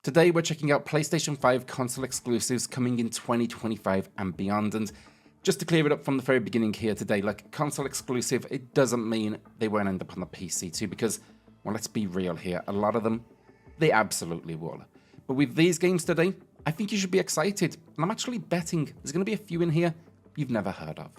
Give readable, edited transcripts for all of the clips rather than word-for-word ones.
Today we're checking out PlayStation 5 console exclusives coming in 2025 and beyond, and just to clear it up from the very beginning here today, like console exclusive, it doesn't mean they won't end up on the PC too, because, well, let's be real here, a lot of them, they absolutely will. But with these games today, I think you should be excited, and I'm actually betting there's going to be a few in here you've never heard of.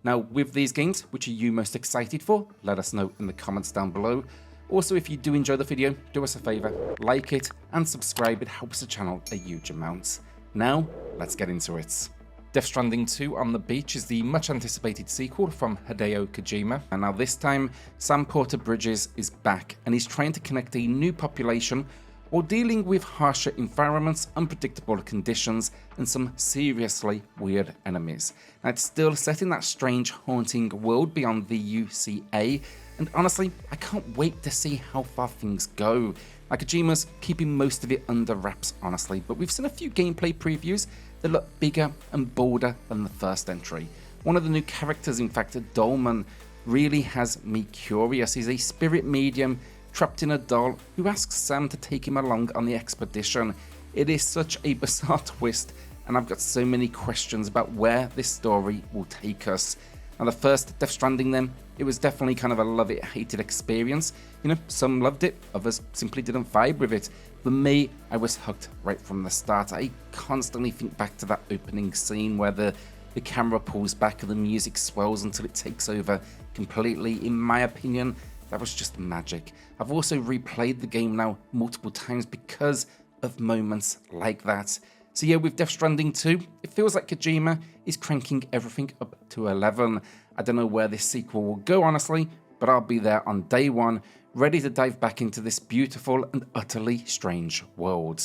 Now, with these games, which are you most excited for? Let us know in the comments down below. Also, if you do enjoy the video, do us a favour, like it and subscribe, it helps the channel a huge amount. Now, let's get into it. Death Stranding 2 on the Beach is the much anticipated sequel from Hideo Kojima, and now this time, Sam Porter Bridges is back and he's trying to connect a new population while dealing with harsher environments, unpredictable conditions, and some seriously weird enemies. Now, it's still set in that strange, haunting world beyond the UCA, and honestly, I can't wait to see how far things go. Like, Kojima's keeping most of it under wraps, honestly, but we've seen a few gameplay previews that look bigger and bolder than the first entry. One of the new characters, in fact, Dolman, really has me curious. He's a spirit medium trapped in a doll who asks Sam to take him along on the expedition. It is such a bizarre twist, and I've got so many questions about where this story will take us. Now, the first Death Stranding then, it was definitely kind of a love it, hate it experience. You know, some loved it, others simply didn't vibe with it. For me, I was hooked right from the start. I constantly think back to that opening scene where the camera pulls back and the music swells until it takes over completely. In my opinion, that was just magic. I've also replayed the game now multiple times because of moments like that. So yeah, with Death Stranding 2, it feels like Kojima is cranking everything up to 11. I don't know where this sequel will go, honestly, but I'll be there on day one, ready to dive back into this beautiful and utterly strange world.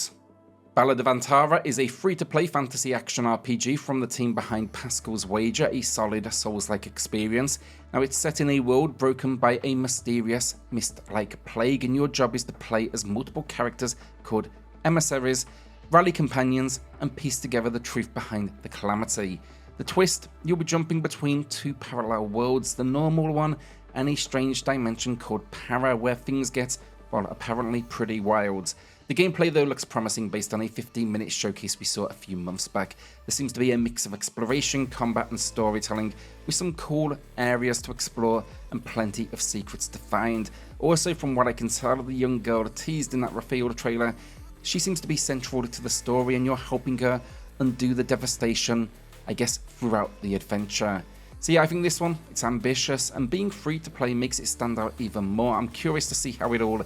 Ballad of Antara is a free-to-play fantasy action RPG from the team behind Pascal's Wager, a solid Souls-like experience. Now, it's set in a world broken by a mysterious mist-like plague, and your job is to play as multiple characters called emissaries, rally companions, and piece together the truth behind the calamity. The twist, you'll be jumping between two parallel worlds, the normal one and a strange dimension called Para, where things get, well, apparently pretty wild. The gameplay though looks promising based on a 15-minute showcase we saw a few months back. There seems to be a mix of exploration, combat and storytelling, with some cool areas to explore and plenty of secrets to find. Also, from what I can tell, the young girl teased in that revealed trailer, she seems to be central to the story and you're helping her undo the devastation, I guess, throughout the adventure. So yeah, I think this one, it's ambitious, and being free to play makes it stand out even more. I'm curious to see how it all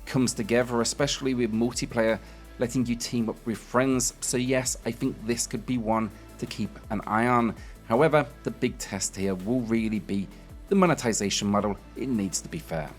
comes together, especially with multiplayer letting you team up with friends. So yes, I think this could be one to keep an eye on. However, the big test here will really be the monetization model. It needs to be fair.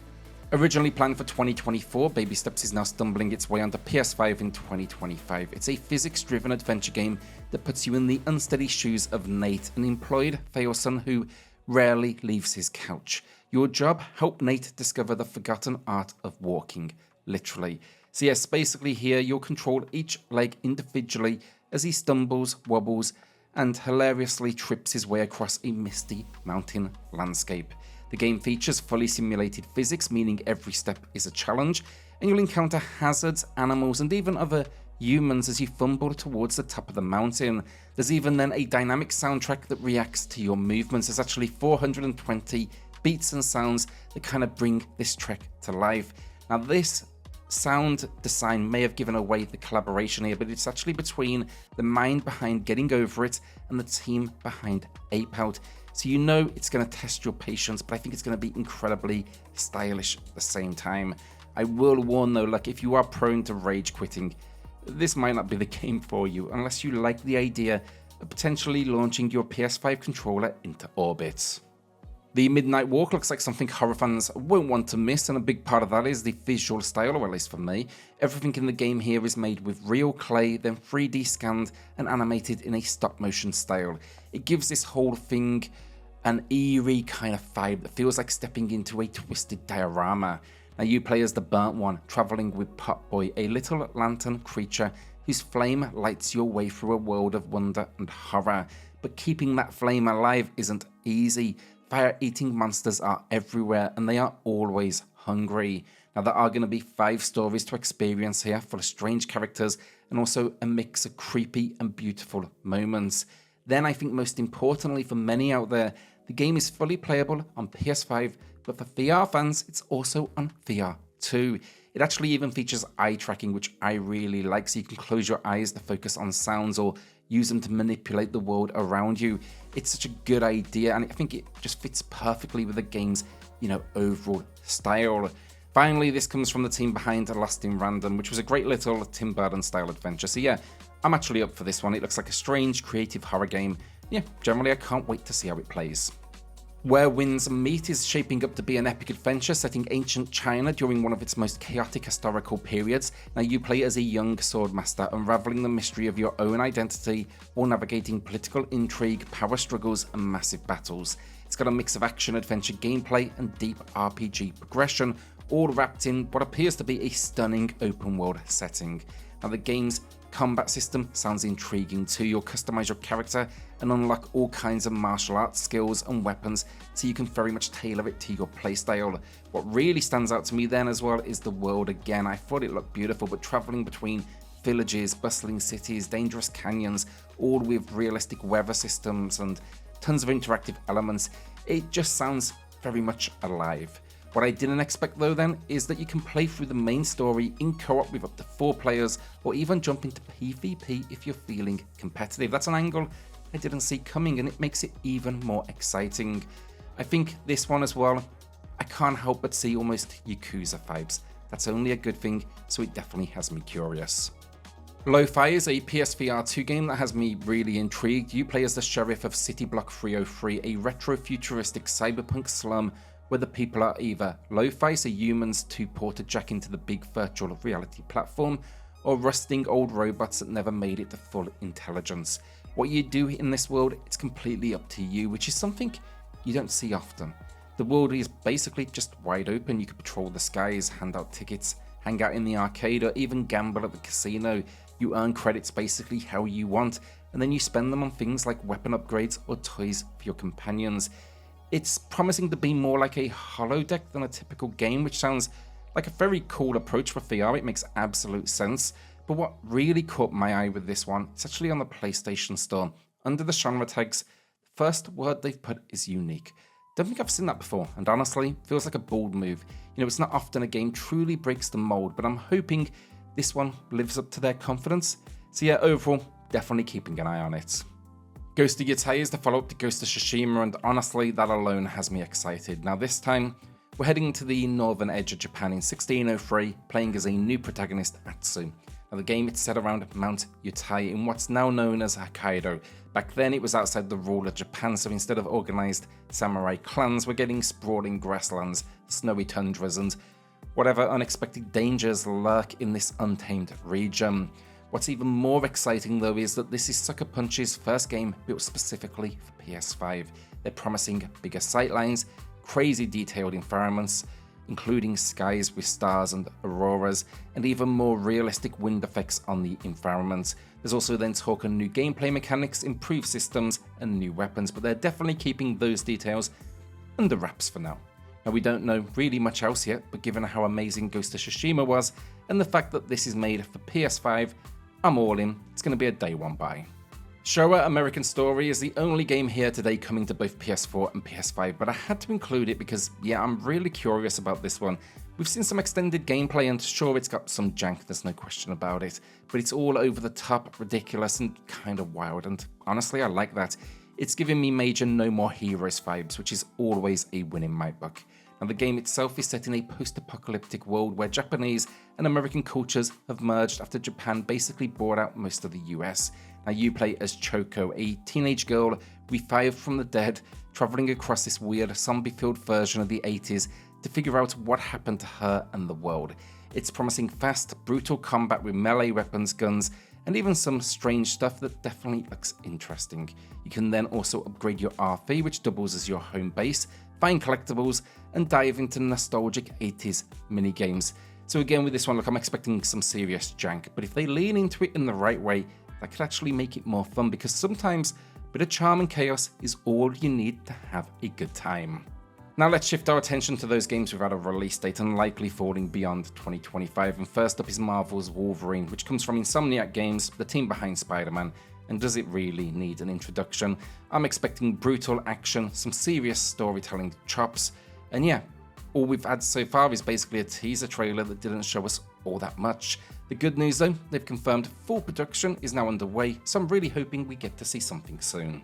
Originally planned for 2024, Baby Steps is now stumbling its way onto PS5 in 2025. It's a physics-driven adventure game that puts you in the unsteady shoes of Nate, an employed Theoson who rarely leaves his couch. Your job, help Nate discover the forgotten art of walking, literally. So yes, basically here you'll control each leg individually as he stumbles, wobbles, and hilariously trips his way across a misty mountain landscape. The game features fully simulated physics, meaning every step is a challenge, and you'll encounter hazards, animals, and even other humans as you fumble towards the top of the mountain. There's even then a dynamic soundtrack that reacts to your movements. There's actually 420 beats and sounds that kind of bring this trek to life. Now, this sound design may have given away the collaboration here, but it's actually between the mind behind Getting Over It and the team behind Ape Out. So you know it's going to test your patience, but I think it's going to be incredibly stylish at the same time. I will warn though, like, if you are prone to rage quitting, this might not be the game for you unless you like the idea of potentially launching your PS5 controller into orbit. The Midnight Walk looks like something horror fans won't want to miss, and a big part of that is the visual style, or at least for me. Everything in the game here is made with real clay, then 3D scanned and animated in a stop-motion style. It gives this whole thing an eerie kind of vibe that feels like stepping into a twisted diorama. Now, you play as the Burnt One, travelling with Potboy, a little lantern creature whose flame lights your way through a world of wonder and horror. But keeping that flame alive isn't easy. Fire-eating monsters are everywhere and they are always hungry. Now, there are going to be 5 stories to experience here, full of strange characters and also a mix of creepy and beautiful moments. Then I think most importantly for many out there, the game is fully playable on PS5, but for VR fans, it's also on VR too. It actually even features eye tracking, which I really like, so you can close your eyes to focus on sounds or use them to manipulate the world around you. It's such a good idea, and I think it just fits perfectly with the game's, overall style. Finally, this comes from the team behind Lost in Random, which was a great little Tim Burton style adventure. So yeah, I'm actually up for this one. It looks like a strange, creative horror game. Yeah, generally I can't wait to see how it plays. Where Winds Meet is shaping up to be an epic adventure set in ancient China during one of its most chaotic historical periods. Now you play as a young swordmaster, unraveling the mystery of your own identity while navigating political intrigue, power struggles and massive battles. It's got a mix of action-adventure gameplay and deep RPG progression, all wrapped in what appears to be a stunning open-world setting. Now the game's combat system sounds intriguing too. You'll customize your character and unlock all kinds of martial arts skills and weapons, so you can very much tailor it to your playstyle. What really stands out to me then as well is the world again. I thought it looked beautiful, but traveling between villages, bustling cities, dangerous canyons, all with realistic weather systems and tons of interactive elements, it just sounds very much alive. What I didn't expect though then is that you can play through the main story in co-op with up to 4 players, or even jump into PvP if you're feeling competitive. That's an angle I didn't see coming, and it makes it even more exciting. I think this one as well, I can't help but see almost Yakuza vibes. That's only a good thing, so it definitely has me curious. Lo-Fi is a PSVR 2 game that has me really intrigued. You play as the sheriff of City Block 303, a retro-futuristic cyberpunk slum where the people are either lo-fi, so humans to port a jack into the big virtual reality platform, or rusting old robots that never made it to full intelligence. What you do in this world, it's completely up to you, which is something you don't see often. The world is basically just wide open. You can patrol the skies, hand out tickets, hang out in the arcade, or even gamble at the casino. You earn credits basically how you want, and then you spend them on things like weapon upgrades or toys for your companions. It's promising to be more like a holodeck than a typical game, which sounds like a very cool approach for VR. It makes absolute sense. But what really caught my eye with this one, it's actually on the PlayStation Store. Under the genre tags, the first word they've put is unique. Don't think I've seen that before, and honestly, feels like a bold move. It's not often a game truly breaks the mold, but I'm hoping this one lives up to their confidence. So yeah, overall, definitely keeping an eye on it. Ghost of Yotei is the follow-up to Ghost of Tsushima, and honestly, that alone has me excited. Now this time, we're heading to the northern edge of Japan in 1603, playing as a new protagonist, Atsu. Now the game is set around Mount Yotei in what's now known as Hokkaido. Back then it was outside the rule of Japan, so instead of organised samurai clans, we're getting sprawling grasslands, snowy tundras, and whatever unexpected dangers lurk in this untamed region. What's even more exciting though is that this is Sucker Punch's first game built specifically for PS5. They're promising bigger sightlines, crazy detailed environments, including skies with stars and auroras, and even more realistic wind effects on the environment. There's also then talk of new gameplay mechanics, improved systems, and new weapons, but they're definitely keeping those details under wraps for now. Now we don't know really much else yet, but given how amazing Ghost of Tsushima was, and the fact that this is made for PS5, I'm all in. It's going to be a day one buy. Showa American Story is the only game here today coming to both PS4 and PS5, but I had to include it because, yeah, I'm really curious about this one. We've seen some extended gameplay, and sure, it's got some jank, there's no question about it, but it's all over the top, ridiculous, and kind of wild, and honestly, I like that. It's giving me major No More Heroes vibes, which is always a win in my book. Now, the game itself is set in a post-apocalyptic world where Japanese and American cultures have merged after Japan basically bought out most of the US. Now, you play as Choco, a teenage girl revived from the dead, traveling across this weird zombie-filled version of the 80s to figure out what happened to her and the world. It's promising fast, brutal combat with melee weapons, guns, and even some strange stuff that definitely looks interesting. You can then also upgrade your RV, which doubles as your home base, find collectibles, and dive into nostalgic 80s minigames. So again, with this one, look, I'm expecting some serious jank, but if they lean into it in the right way, that could actually make it more fun, because sometimes a bit of charm and chaos is all you need to have a good time. Now let's shift our attention to those games without a release date and likely falling beyond 2025, and first up is Marvel's Wolverine, which comes from Insomniac Games, the team behind Spider-Man, and does it really need an introduction? I'm expecting brutal action, some serious storytelling chops, and yeah, all we've had so far is basically a teaser trailer that didn't show us all that much. The good news though, they've confirmed full production is now underway, so I'm really hoping we get to see something soon.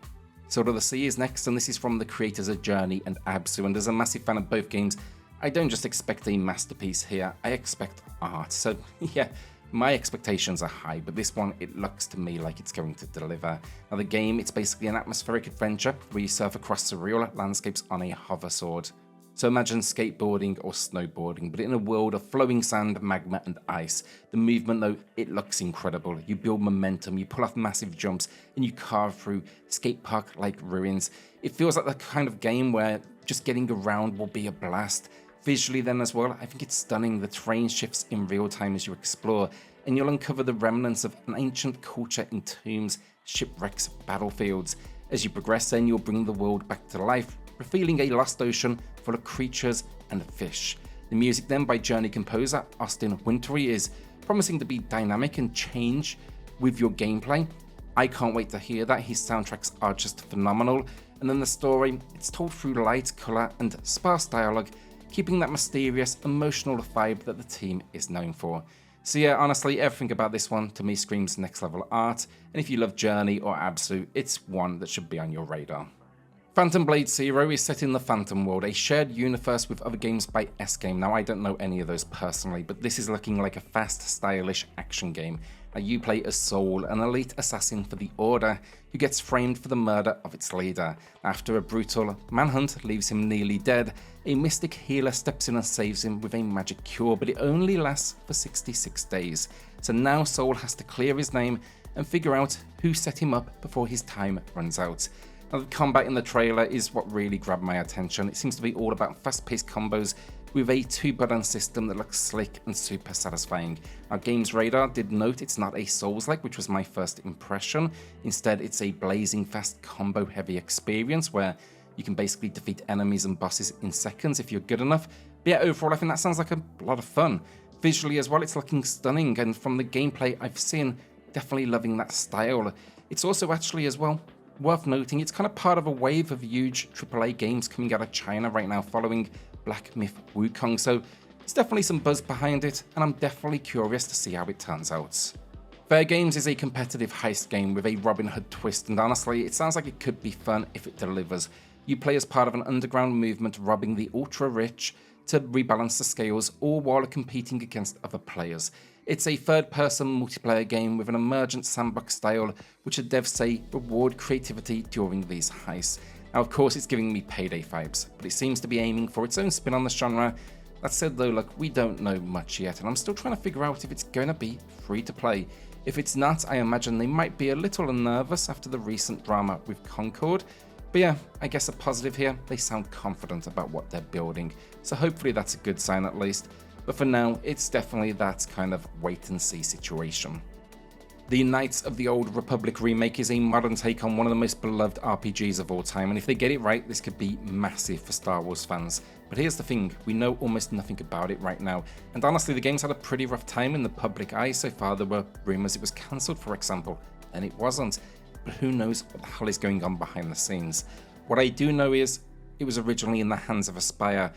Sword of the Sea is next, and this is from the creators of Journey and Absu, and as a massive fan of both games, I don't just expect a masterpiece here, I expect art. So yeah, my expectations are high, but this one, it looks to me like it's going to deliver. Now the game, it's basically an atmospheric adventure where you surf across surreal landscapes on a hoversword. So imagine skateboarding or snowboarding, but in a world of flowing sand, magma and ice. The movement though, it looks incredible. You build momentum, you pull off massive jumps, and you carve through skate park-like ruins. It feels like the kind of game where just getting around will be a blast. Visually then as well, I think it's stunning. The terrain shifts in real time as you explore, and you'll uncover the remnants of an ancient culture in tombs, shipwrecks, battlefields. As you progress then, you'll bring the world back to life, revealing a lost ocean full of creatures and fish. The music then by Journey composer Austin Wintory is promising to be dynamic and change with your gameplay. I can't wait to hear that. His soundtracks are just phenomenal. And then the story, it's told through light, colour and sparse dialogue, keeping that mysterious, emotional vibe that the team is known for. So yeah, honestly, everything about this one to me screams next level art, and if you love Journey or Absu, it's one that should be on your radar. Phantom Blade Zero is set in the Phantom world, a shared universe with other games by S-Game. Now I don't know any of those personally, but this is looking like a fast, stylish action game. Now you play as Soul, an elite assassin for the Order, who gets framed for the murder of its leader. After a brutal manhunt leaves him nearly dead, a mystic healer steps in and saves him with a magic cure, but it only lasts for 66 days. So now Soul has to clear his name and figure out who set him up before his time runs out. Now, the combat in the trailer is what really grabbed my attention. It seems to be all about fast-paced combos with a 2-button system that looks slick and super satisfying. Now, Games Radar did note it's not a Souls-like, which was my first impression. Instead, it's a blazing fast combo-heavy experience where you can basically defeat enemies and bosses in seconds if you're good enough. But yeah, overall, I think that sounds like a lot of fun. Visually as well, it's looking stunning, and from the gameplay I've seen, definitely loving that style. It's also actually as well worth noting, it's kind of part of a wave of huge AAA games coming out of China right now following Black Myth Wukong, so it's definitely some buzz behind it, and I'm definitely curious to see how it turns out. Fair Games is a competitive heist game with a Robin Hood twist, and honestly, it sounds like it could be fun if it delivers. You play as part of an underground movement robbing the ultra-rich to rebalance the scales, all while competing against other players. It's a third-person multiplayer game with an emergent sandbox style, which the devs say reward creativity during these heists. Now, of course, it's giving me Payday vibes, but it seems to be aiming for its own spin on the genre. That said though, look, we don't know much yet, and I'm still trying to figure out if it's going to be free to play. If it's not, I imagine they might be a little nervous after the recent drama with Concord. But yeah, I guess a positive here, they sound confident about what they're building, so hopefully that's a good sign at least. But for now, it's definitely that kind of wait-and-see situation. The Knights of the Old Republic remake is a modern take on one of the most beloved RPGs of all time, and if they get it right, this could be massive for Star Wars fans. But here's the thing, we know almost nothing about it right now, and honestly the game's had a pretty rough time in the public eye so far. There were rumours it was cancelled, for example, and it wasn't. But who knows what the hell is going on behind the scenes. What I do know is, it was originally in the hands of Aspyr.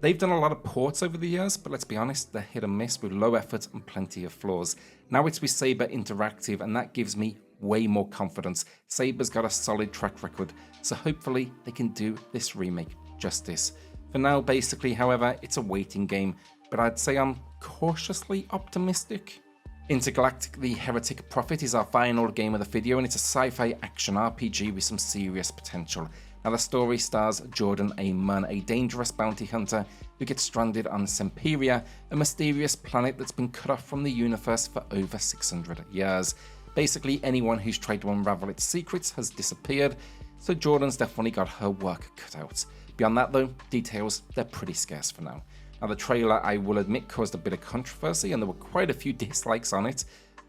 They've done a lot of ports over the years, but let's be honest, they're hit and miss with low effort and plenty of flaws. Now it's with Saber Interactive, and that gives me way more confidence. Saber's got a solid track record, so hopefully they can do this remake justice. For now, basically, however, it's a waiting game, but I'd say I'm cautiously optimistic. Intergalactic: The Heretic Prophet is our final game of the video, and it's a sci-fi action RPG with some serious potential. Now the story stars Jordan A. Munn, a dangerous bounty hunter who gets stranded on Semperia, a mysterious planet that's been cut off from the universe for over 600 years. Basically, anyone who's tried to unravel its secrets has disappeared, so Jordan's definitely got her work cut out. Beyond that though, details, they're pretty scarce for now. Now the trailer, I will admit, caused a bit of controversy and there were quite a few dislikes on it,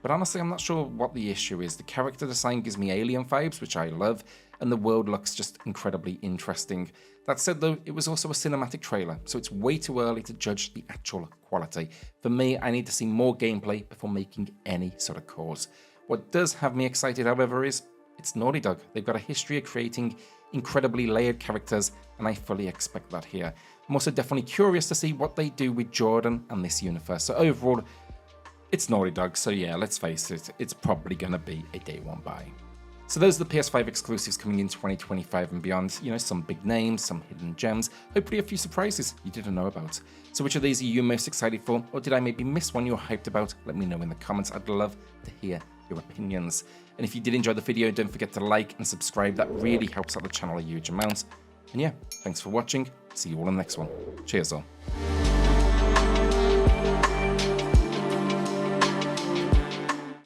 but honestly I'm not sure what the issue is. The character design gives me alien vibes, which I love, and the world looks just incredibly interesting. That said though, it was also a cinematic trailer, so it's way too early to judge the actual quality. For me, I need to see more gameplay before making any sort of calls. What does have me excited, however, is it's Naughty Dog. They've got a history of creating incredibly layered characters, and I fully expect that here. I'm also definitely curious to see what they do with Jordan and this universe. So overall, it's Naughty Dog, so yeah, let's face it, it's probably going to be a day one buy. So those are the PS5 exclusives coming in 2025 and beyond. You know, some big names, some hidden gems, hopefully a few surprises you didn't know about. So which of these are you most excited for, or did I maybe miss one you're hyped about? Let me know in the comments, I'd love to hear your opinions. And if you did enjoy the video, don't forget to like and subscribe, that really helps out the channel a huge amount. And yeah, thanks for watching, see you all in the next one. Cheers all.